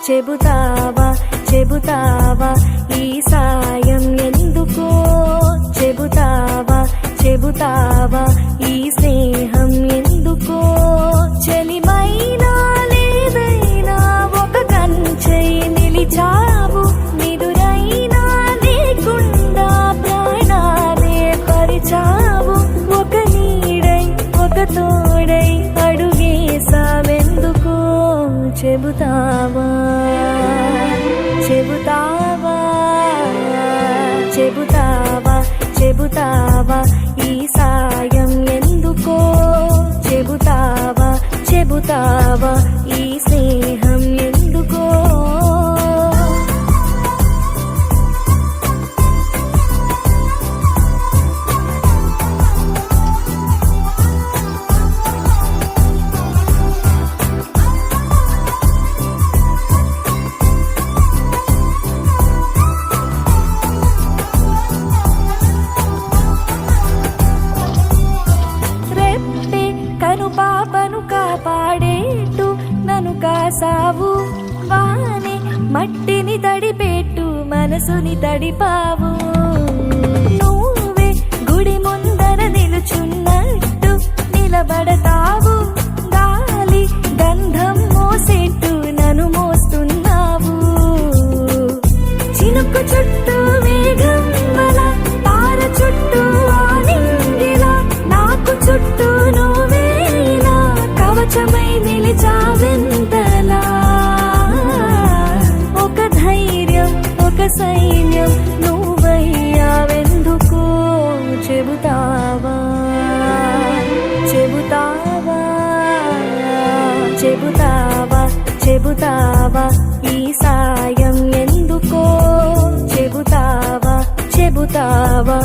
చెబుతావా చెబుతావా ఈ సాయం ఎందుకో చెబుతావా చెబుతావా ఈ స్నేహం ఎందుకో చెలిమైనా లేదైనా ఒక కంచై నిలిచావు నిదురైనా లేకుండా ప్రాణాలే పరిచావు ఒక నీడై ఒక తోడై అడుగేసావెందుకో చెబుతావా చెబుతావా చెబుతావా చెబుతావా ఈ సాయం ఎందుకో చెబుతావా చెబుతావా ఈ స్నేహం ఎందుకో పాపను కాపాడేట్టు నన్ను కాసావు వానే మట్టిని తడిపెట్టు మనసుని తడిపావు నువ్వే గుడి ముందర నిలుచున్నట్టు నిలబడతావు గాలి గంధం మోసేట్టు నన్ను మోస్తున్నావు చినుకు చుట్టూ వేగం వల తార చుట్టూ ఆనింగిలా నాకు చుట్టూ నువ్వే కవచమై నిలిచావెంతలా ఒక ధైర్యం ఒక సైన్యం నువ్వయ్యావెందుకో చెబుతావా చెబుతావా చెబుతావా చెబుతావా ఈ సాయం ఎందుకో చెబుతావా చెబుతావా